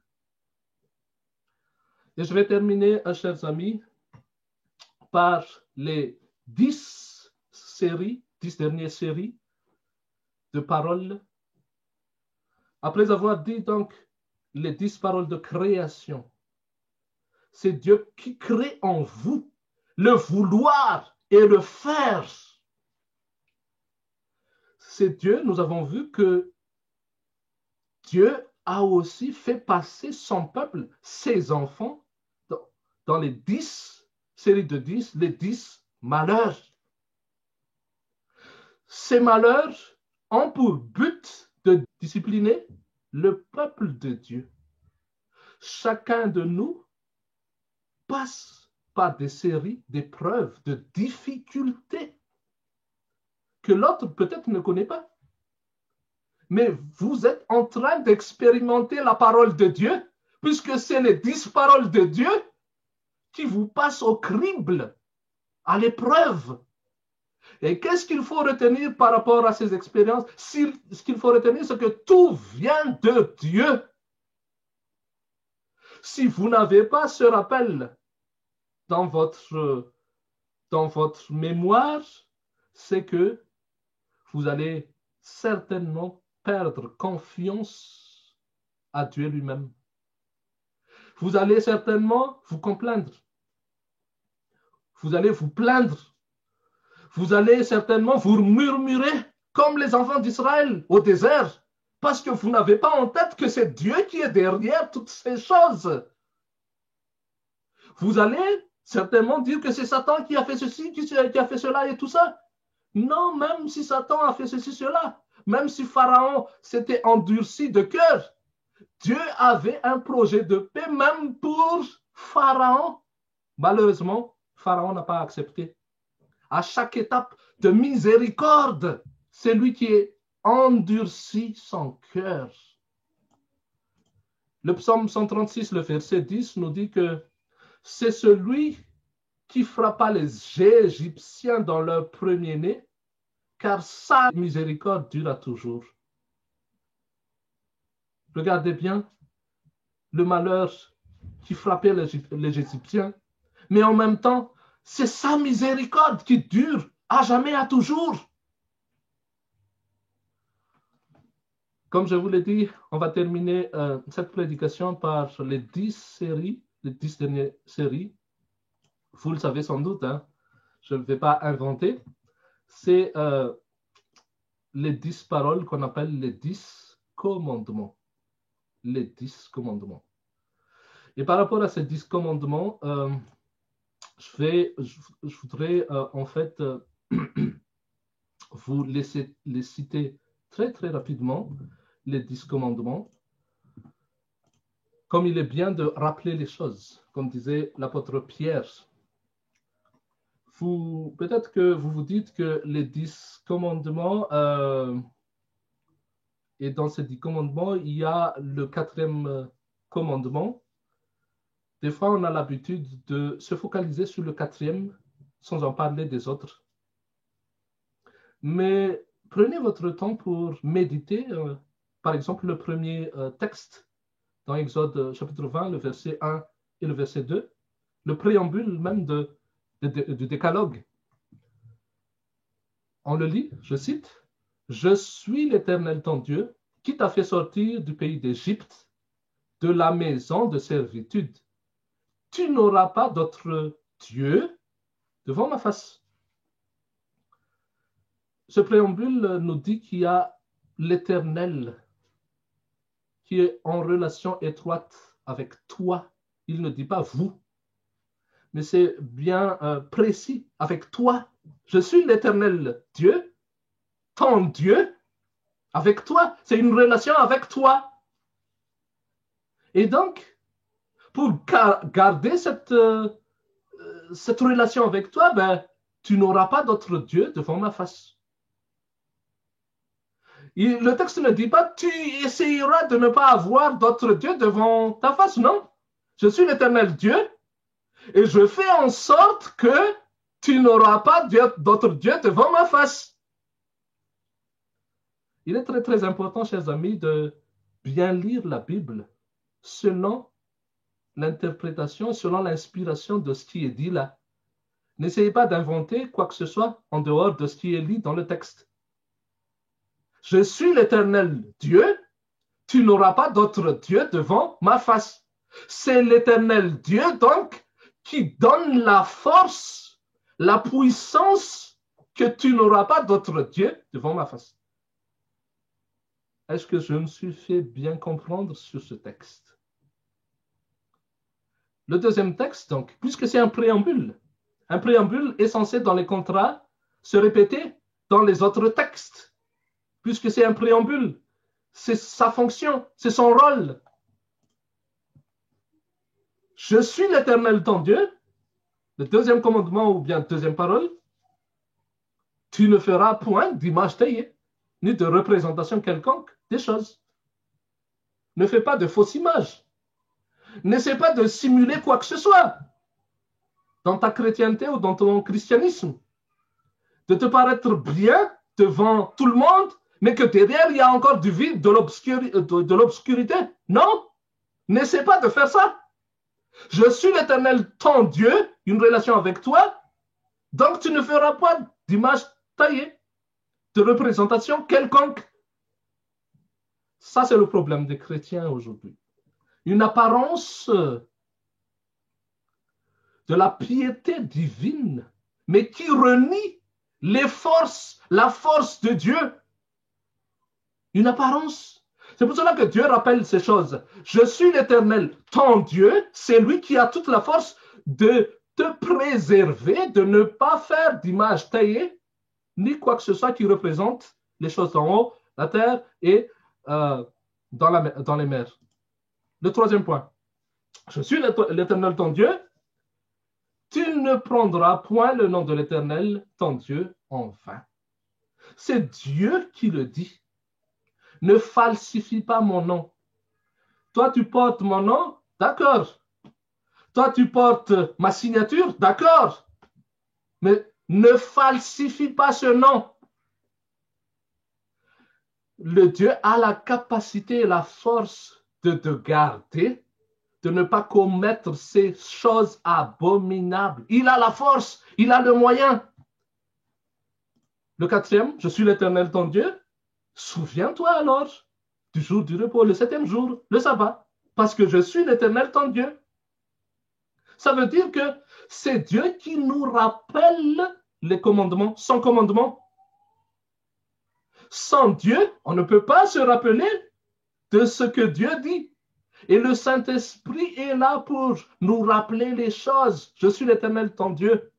Et je vais terminer, chers amis, par les 10 dernières séries de paroles. Après avoir dit donc les 10 paroles de création, c'est Dieu qui crée en vous le vouloir et le faire. C'est Dieu, nous avons vu que Dieu a aussi fait passer son peuple, ses enfants, dans les 10 séries de 10, les 10 malheurs. Ces malheurs ont pour but de discipliner le peuple de Dieu. Chacun de nous passe par des séries d'épreuves, de difficultés que l'autre peut-être ne connaît pas. Mais vous êtes en train d'expérimenter la parole de Dieu, puisque c'est les 10 paroles de Dieu qui vous passent au crible, à l'épreuve. Et qu'est-ce qu'il faut retenir par rapport à ces expériences? Ce qu'il faut retenir, c'est que tout vient de Dieu. Si vous n'avez pas ce rappel dans votre mémoire, c'est que vous allez certainement perdre confiance à Dieu lui-même. Vous allez certainement vous complaindre. Vous allez vous plaindre. Vous allez certainement vous murmurer comme les enfants d'Israël au désert, parce que vous n'avez pas en tête que c'est Dieu qui est derrière toutes ces choses. Vous allez certainement dire que c'est Satan qui a fait ceci, qui a fait cela et tout ça. Non, même si Satan a fait ceci, cela, même si Pharaon s'était endurci de cœur, Dieu avait un projet de paix même pour Pharaon. Malheureusement, Pharaon n'a pas accepté. À chaque étape de miséricorde, c'est lui qui a endurci son cœur. Le psaume 136, le verset 10, nous dit que c'est celui qui frappa les Égyptiens dans leur premier-né, car sa miséricorde dura toujours. Regardez bien le malheur qui frappait les Égyptiens, mais en même temps, c'est sa miséricorde qui dure à jamais, à toujours. Comme je vous l'ai dit, on va terminer cette prédication par les 10 dernières séries. Vous le savez sans doute, hein? Je ne vais pas inventer. C'est les 10 paroles qu'on appelle les 10 commandements. Les 10 commandements. Et par rapport à ces 10 commandements, je voudrais en fait vous les citer très très rapidement, les 10 commandements, comme il est bien de rappeler les choses, comme disait l'apôtre Pierre. Peut-être que vous vous dites que les 10 commandements, et dans ces 10 commandements, il y a le 4e commandement. Des fois, on a l'habitude de se focaliser sur le 4e sans en parler des autres. Mais prenez votre temps pour méditer, par exemple, le premier texte dans Exode chapitre 20, le verset 1 et le verset 2, le préambule même du décalogue. On le lit, je cite, « Je suis l'Éternel ton Dieu, qui t'a fait sortir du pays d'Égypte, de la maison de servitude. Tu n'auras pas d'autre Dieu devant ma face. » Ce préambule nous dit qu'il y a l'Éternel qui est en relation étroite avec toi. Il ne dit pas vous, mais c'est bien précis, avec toi. Je suis l'Éternel Dieu, ton Dieu, avec toi. C'est une relation avec toi. Et donc, pour garder cette relation avec toi, tu n'auras pas d'autre Dieu devant ma face. Le texte ne dit pas tu essayeras de ne pas avoir d'autre Dieu devant ta face, non. Je suis l'Éternel Dieu et je fais en sorte que tu n'auras pas d'autre Dieu devant ma face. Il est très très important, chers amis, de bien lire la Bible selon l'interprétation, selon l'inspiration de ce qui est dit là. N'essayez pas d'inventer quoi que ce soit en dehors de ce qui est dit dans le texte. Je suis l'Éternel Dieu, tu n'auras pas d'autre Dieu devant ma face. C'est l'Éternel Dieu donc qui donne la force, la puissance que tu n'auras pas d'autre Dieu devant ma face. Est-ce que je me suis fait bien comprendre sur ce texte? Le deuxième texte, donc, puisque c'est un préambule est censé dans les contrats se répéter dans les autres textes. Puisque c'est un préambule, c'est sa fonction, c'est son rôle. Je suis l'Éternel ton Dieu. Le deuxième commandement ou bien deuxième parole, tu ne feras point d'image taillée, ni de représentation quelconque des choses. Ne fais pas de fausse image. N'essaie pas de simuler quoi que ce soit dans ta chrétienté ou dans ton christianisme. De te paraître bien devant tout le monde, mais que derrière, il y a encore du vide, de l'obscurité. Non, n'essaie pas de faire ça. Je suis l'Éternel ton Dieu une relation avec toi, donc tu ne feras pas d'image taillée, de représentation quelconque. Ça, c'est le problème des chrétiens aujourd'hui. Une apparence de la piété divine, mais qui renie les forces, la force de Dieu. Une apparence. C'est pour cela que Dieu rappelle ces choses. Je suis l'Éternel, ton Dieu, c'est lui qui a toute la force de te préserver, de ne pas faire d'image taillée, ni quoi que ce soit qui représente les choses en haut, la terre et dans les mers. Le troisième point. Je suis l'Éternel, ton Dieu. Tu ne prendras point le nom de l'Éternel, ton Dieu, en vain. C'est Dieu qui le dit. Ne falsifie pas mon nom. Toi, tu portes mon nom, d'accord. Toi, tu portes ma signature, d'accord. Mais ne falsifie pas ce nom. Le Dieu a la capacité et la force de te garder, de ne pas commettre ces choses abominables. Il a la force, il a le moyen. Le quatrième, je suis l'Éternel ton Dieu. Souviens-toi alors du jour du repos, le septième jour, le sabbat, parce que je suis l'Éternel ton Dieu. Ça veut dire que c'est Dieu qui nous rappelle les commandements, son commandement. Sans Dieu, on ne peut pas se rappeler de ce que Dieu dit. Et le Saint-Esprit est là pour nous rappeler les choses. Je suis l'Éternel ton Dieu.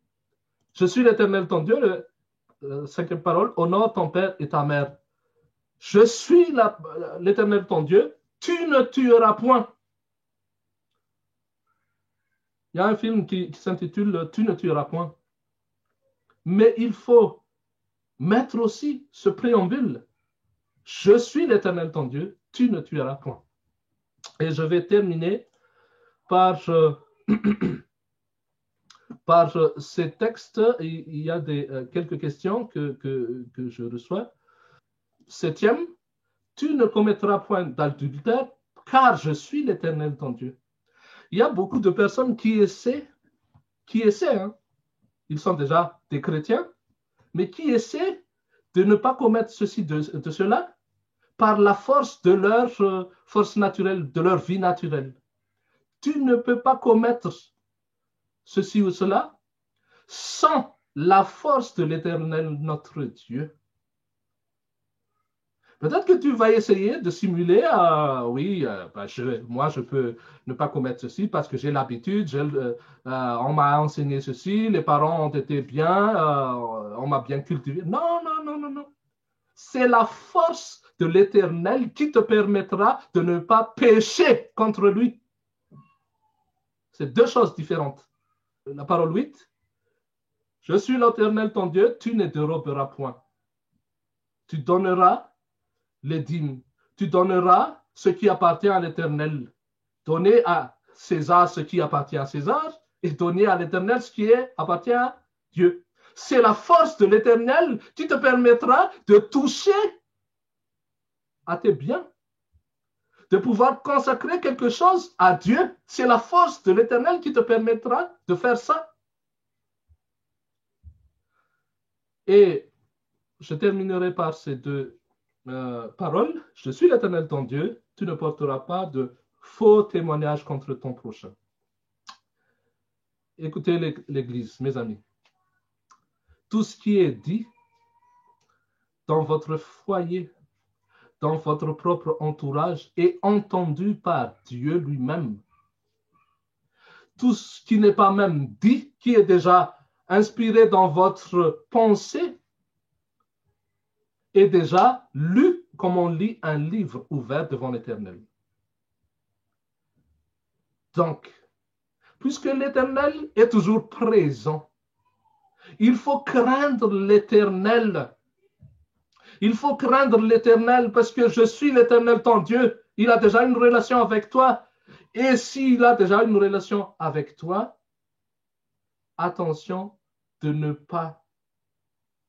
Je suis l'Éternel ton Dieu. Cinquième parole, honore ton père et ta mère. Je suis l'Éternel ton Dieu. Tu ne tueras point. Il y a un film qui s'intitule Tu ne tueras point. Mais il faut mettre aussi ce préambule. Je suis l'Éternel ton Dieu. Tu ne tueras point. Et je vais terminer par ces textes. Il y a quelques questions que je reçois. Septième, tu ne commettras point d'adultère, car je suis l'Éternel ton Dieu. Il y a beaucoup de personnes qui essaient, hein, ils sont déjà des chrétiens, mais qui essaient de ne pas commettre ceci, de cela, par la force de leur force naturelle, de leur vie naturelle. Tu ne peux pas commettre ceci ou cela sans la force de l'Éternel notre Dieu. Peut-être que tu vas essayer de simuler, moi je peux ne pas commettre ceci parce que j'ai l'habitude, on m'a enseigné ceci, les parents ont été bien, on m'a bien cultivé. Non. C'est la force de l'Éternel qui te permettra de ne pas pécher contre lui. C'est deux choses différentes. La parole 8, je suis l'Éternel ton Dieu, tu ne déroberas point. Tu donneras les dîmes. Tu donneras ce qui appartient à l'Éternel. Donnez à César ce qui appartient à César et donnez à l'Éternel ce qui appartient à Dieu. C'est la force de l'Éternel qui te permettra de toucher à tes biens, de pouvoir consacrer quelque chose à Dieu. C'est la force de l'Éternel qui te permettra de faire ça. Et je terminerai par ces deux paroles. Je suis l'Éternel ton Dieu, tu ne porteras pas de faux témoignages contre ton prochain. Écoutez l'Église, mes amis. Tout ce qui est dit dans votre foyer, dans votre propre entourage, est entendu par Dieu lui-même. Tout ce qui n'est pas même dit, qui est déjà inspiré dans votre pensée, est déjà lu comme on lit un livre ouvert devant l'Éternel. Donc, puisque l'Éternel est toujours présent, il faut craindre l'Éternel. Il faut craindre l'Éternel parce que je suis l'Éternel ton Dieu. Il a déjà une relation avec toi. Et s'il a déjà une relation avec toi, attention de ne pas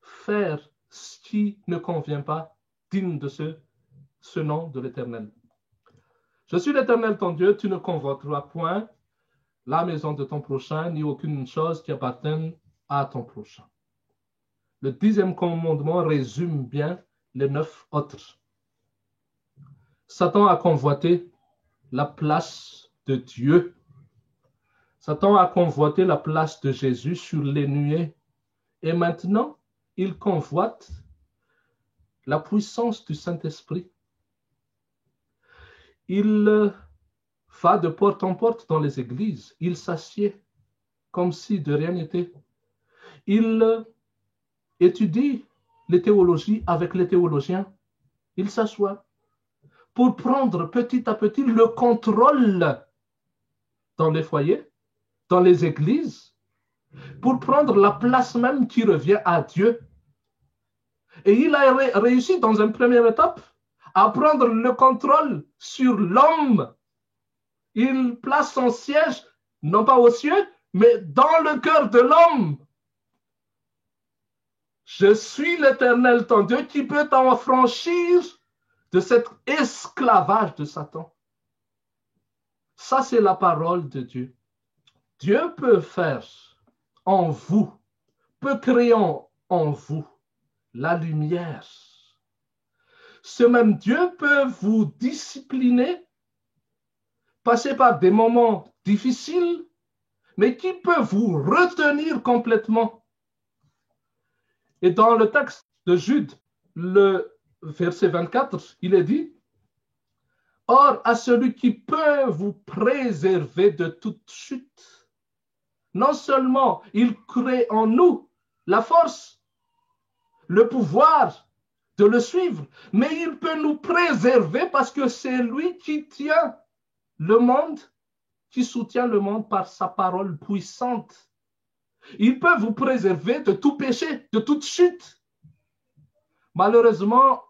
faire ce qui ne convient pas, digne de ce nom de l'Éternel. Je suis l'Éternel ton Dieu, tu ne convoiteras point la maison de ton prochain, ni aucune chose qui appartienne à ton prochain. Le 10e commandement résume bien les 9 autres. Satan a convoité la place de Dieu. Satan a convoité la place de Jésus sur les nuées. Et maintenant, il convoite la puissance du Saint-Esprit. Il va de porte en porte dans les églises. Il s'assied comme si de rien n'était. Il étudie les théologies avec les théologiens. Il s'assoit pour prendre petit à petit le contrôle dans les foyers, dans les églises, pour prendre la place même qui revient à Dieu. Et il a réussi dans une première étape à prendre le contrôle sur l'homme. Il place son siège, non pas aux cieux, mais dans le cœur de l'homme. Je suis l'Éternel, ton Dieu, qui peut t'affranchir de cet esclavage de Satan. Ça, c'est la parole de Dieu. Dieu peut faire en vous, peut créer en vous la lumière. Ce même Dieu peut vous discipliner, passer par des moments difficiles, mais qui peut vous retenir complètement. Et dans le texte de Jude, le verset 24, il est dit: Or, à celui qui peut vous préserver de toute chute, non seulement il crée en nous la force, le pouvoir de le suivre, mais il peut nous préserver parce que c'est lui qui tient le monde, qui soutient le monde par sa parole puissante. Il peut vous préserver de tout péché, de toute chute. Malheureusement,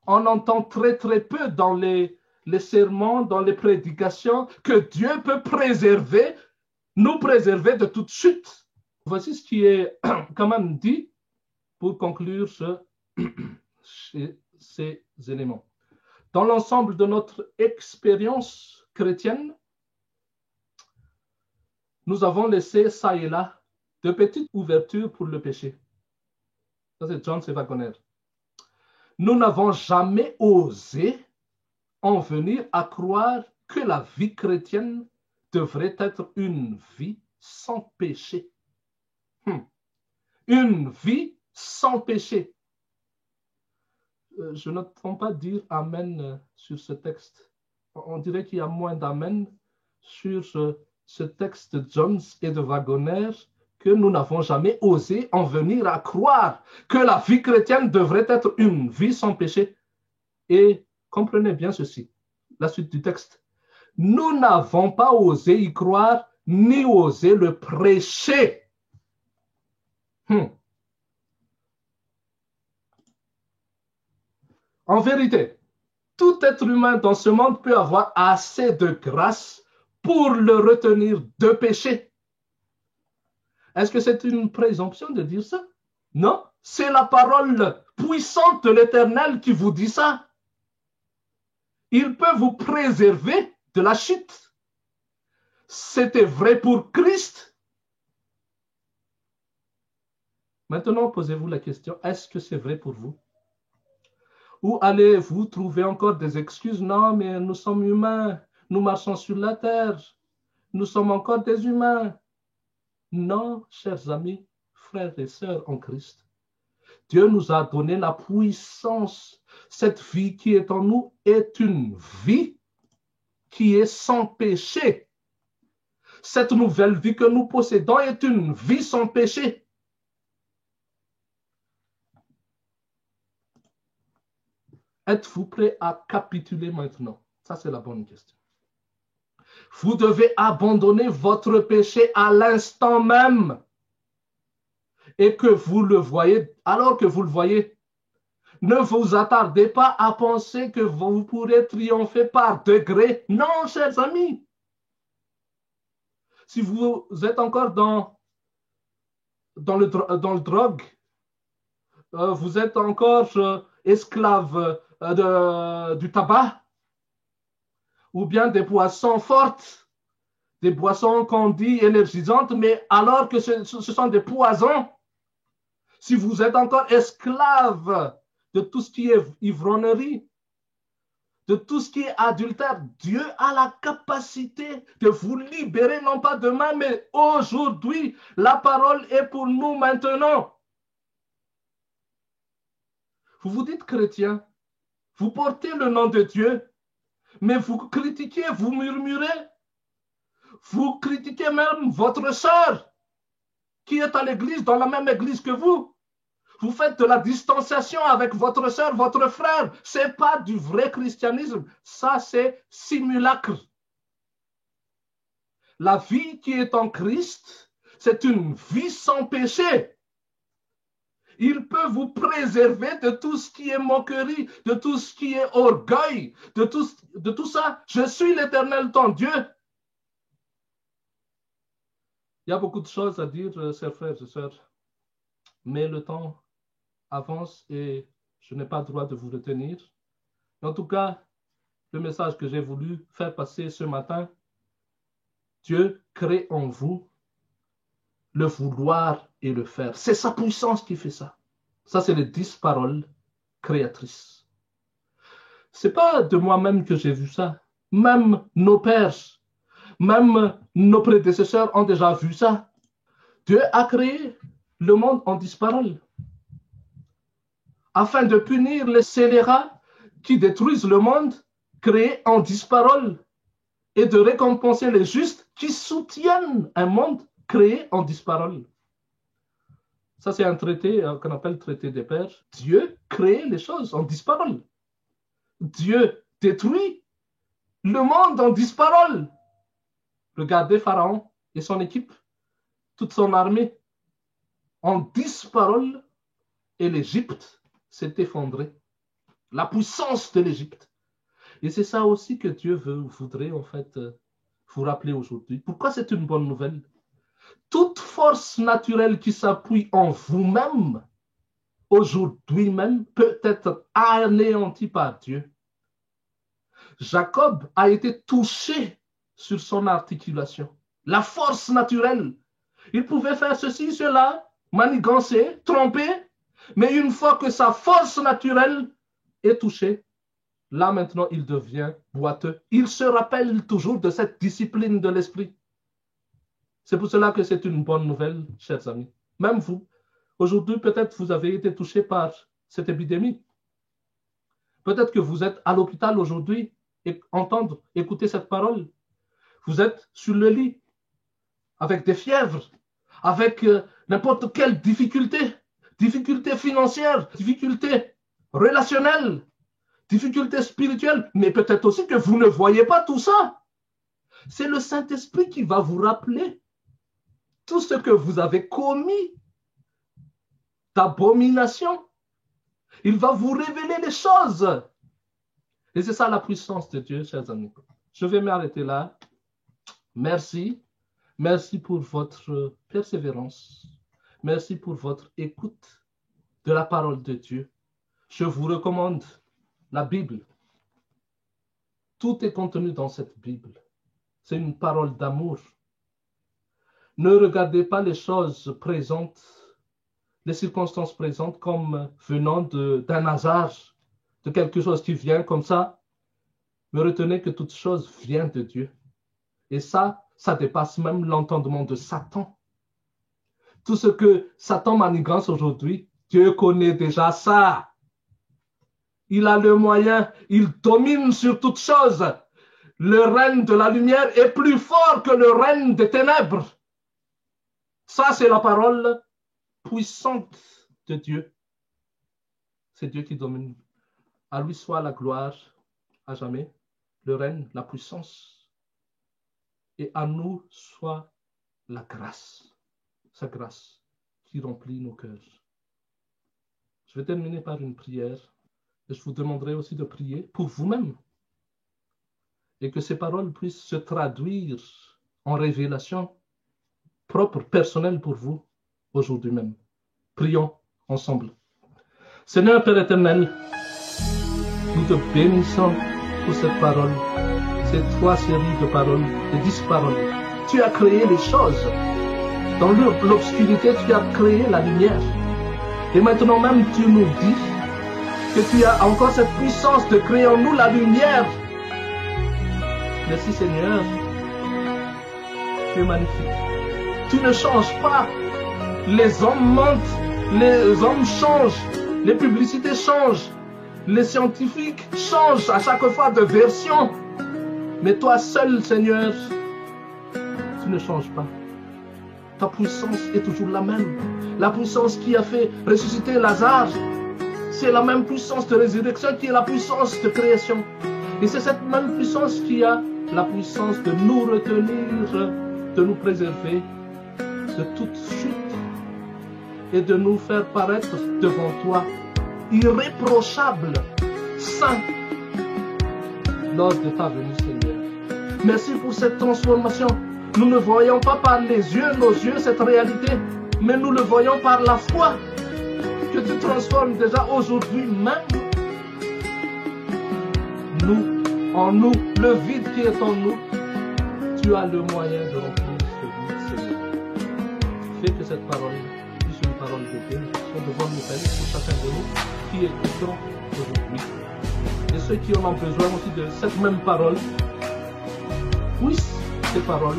on entend très très peu dans les sermons, dans les prédications, que Dieu peut préserver, nous préserver de toute chute. Voici ce qui est quand même dit pour conclure ces éléments. Dans l'ensemble de notre expérience chrétienne, nous avons laissé ça et là de petites ouvertures pour le péché. Ça, c'est John C. Waggoner. Nous n'avons jamais osé en venir à croire que la vie chrétienne devrait être une vie sans péché. Une vie sans péché. Je n'entends pas dire Amen sur ce texte. On dirait qu'il y a moins d'Amen sur ce texte de Jones et de Waggoner, que nous n'avons jamais osé en venir à croire que la vie chrétienne devrait être une vie sans péché. Et comprenez bien ceci, la suite du texte. Nous n'avons pas osé y croire, ni osé le prêcher. En vérité, tout être humain dans ce monde peut avoir assez de grâce pour le retenir de péché. Est-ce que c'est une présomption de dire ça? Non, c'est la parole puissante de l'Éternel qui vous dit ça. Il peut vous préserver de la chute. C'était vrai pour Christ. Maintenant, posez-vous la question, est-ce que c'est vrai pour vous? Ou allez-vous trouver encore des excuses? Non, mais nous sommes humains, nous marchons sur la terre, nous sommes encore des humains. Non, chers amis, frères et sœurs en Christ, Dieu nous a donné la puissance. Cette vie qui est en nous est une vie qui est sans péché. Cette nouvelle vie que nous possédons est une vie sans péché. Êtes-vous prêt à capituler maintenant? Ça, c'est la bonne question. Vous devez abandonner votre péché à l'instant même. Et que vous le voyez, alors que vous le voyez, ne vous attardez pas à penser que vous pourrez triompher par degrés. Non, chers amis. Si vous êtes encore dans le drogue, vous êtes encore esclave du tabac, ou bien des boissons fortes, des boissons qu'on dit énergisantes, mais alors que ce sont des poisons. Si vous êtes encore esclave de tout ce qui est ivrognerie, de tout ce qui est adultère, Dieu a la capacité de vous libérer, non pas demain, mais aujourd'hui. La parole est pour nous maintenant. Vous vous dites chrétien, vous portez le nom de Dieu, mais vous critiquez, vous murmurez, vous critiquez même votre sœur qui est à l'église, dans la même église que vous. Vous faites de la distanciation avec votre sœur, votre frère. Ce n'est pas du vrai christianisme. Ça, c'est simulacre. La vie qui est en Christ, c'est une vie sans péché. Il peut vous préserver de tout ce qui est moquerie, de tout ce qui est orgueil, de tout ça. Je suis l'Éternel, ton Dieu. Il y a beaucoup de choses à dire, chers frères et sœurs, mais le temps avance et je n'ai pas le droit de vous retenir. En tout cas, le message que j'ai voulu faire passer ce matin, Dieu crée en vous le vouloir et le faire. C'est sa puissance qui fait ça. Ça, c'est les 10 paroles créatrices. Ce n'est pas de moi-même que j'ai vu ça. Même nos pères, même nos prédécesseurs ont déjà vu ça. Dieu a créé le monde en 10 paroles, afin de punir les scélérats qui détruisent le monde créé en 10 paroles et de récompenser les justes qui soutiennent un monde créé en 10 paroles. Ça, c'est un traité qu'on appelle le traité des pères. Dieu crée les choses en 10 paroles. Dieu détruit le monde en 10 paroles. Regardez Pharaon et son équipe, toute son armée, en 10 paroles, et l'Égypte s'est effondrée. La puissance de l'Égypte. Et c'est ça aussi que Dieu voudrait en fait vous rappeler aujourd'hui. Pourquoi c'est une bonne nouvelle? Toute force naturelle qui s'appuie en vous-même, aujourd'hui même, peut être anéantie par Dieu. Jacob a été touché sur son articulation. La force naturelle. Il pouvait faire ceci, cela, manigancer, tromper, mais une fois que sa force naturelle est touchée, là maintenant il devient boiteux. Il se rappelle toujours de cette discipline de l'esprit. C'est pour cela que c'est une bonne nouvelle, chers amis. Même vous, aujourd'hui peut-être vous avez été touché par cette épidémie. Peut-être que vous êtes à l'hôpital aujourd'hui et écouter cette parole. Vous êtes sur le lit avec des fièvres, avec n'importe quelle difficulté financière, difficulté relationnelle, difficulté spirituelle, mais peut-être aussi que vous ne voyez pas tout ça. C'est le Saint-Esprit qui va vous rappeler tout ce que vous avez commis d'abomination. Il va vous révéler les choses. Et c'est ça la puissance de Dieu, chers amis. Je vais m'arrêter là. Merci. Merci pour votre persévérance. Merci pour votre écoute de la parole de Dieu. Je vous recommande la Bible. Tout est contenu dans cette Bible. C'est une parole d'amour. Ne regardez pas les choses présentes, les circonstances présentes comme venant d'un hasard, de quelque chose qui vient comme ça. Mais retenez que toute chose vient de Dieu. Et ça dépasse même l'entendement de Satan. Tout ce que Satan manigance aujourd'hui, Dieu connaît déjà ça. Il a le moyen, il domine sur toute chose. Le règne de la lumière est plus fort que le règne des ténèbres. Ça, c'est la parole puissante de Dieu. C'est Dieu qui domine. À lui soit la gloire à jamais, le règne, la puissance. Et à nous soit la grâce, sa grâce qui remplit nos cœurs. Je vais terminer par une prière et je vous demanderai aussi de prier pour vous-même et que ces paroles puissent se traduire en révélation propre, personnelle pour vous aujourd'hui même. Prions ensemble. Seigneur Père éternel, nous te bénissons pour cette parole, ces 3 séries de paroles, les 10 paroles tu as créé les choses. Dans l'obscurité, tu as créé la lumière. Et maintenant même, tu nous dis que tu as encore cette puissance de créer en nous la lumière. Merci Seigneur. Tu es magnifique. Tu ne changes pas. Les hommes mentent, les hommes changent, les publicités changent, les scientifiques changent à chaque fois de version. Mais toi seul, Seigneur, tu ne changes pas. Ta puissance est toujours la même. La puissance qui a fait ressusciter Lazare, c'est la même puissance de résurrection qui est la puissance de création. Et c'est cette même puissance qui a la puissance de nous retenir, de nous préserver de toute chute et de nous faire paraître devant toi irréprochable, saint, lors de ta venue, Seigneur. Merci pour cette transformation. Nous ne voyons pas par les yeux, nos yeux, cette réalité, mais nous le voyons par la foi que tu transformes déjà aujourd'hui même. Nous, en nous, le vide qui est en nous, tu as le moyen de remplir ce vide, Seigneur. Fais que cette parole puisse une parole de bénédiction devant nous pour chacun de nous qui écoutons aujourd'hui. Et ceux qui en ont besoin aussi de cette même parole, puissent ces paroles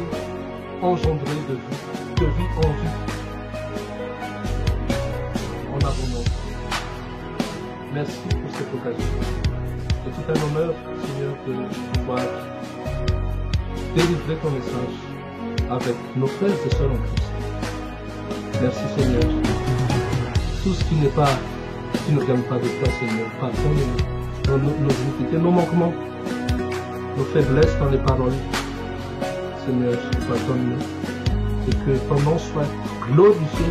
engendrer de vie en vie, en abondance. Merci pour cette occasion. Et tout un honneur, Seigneur, de pouvoir délivrer ton message avec nos frères et sœurs en Christ. Merci, Seigneur. Tout ce qui n'est pas, qui ne vient pas de toi, Seigneur, pardonne nos iniquités, nos manquements, nos faiblesses dans les paroles. Seigneur, pardonne-nous et que ton nom soit glorifié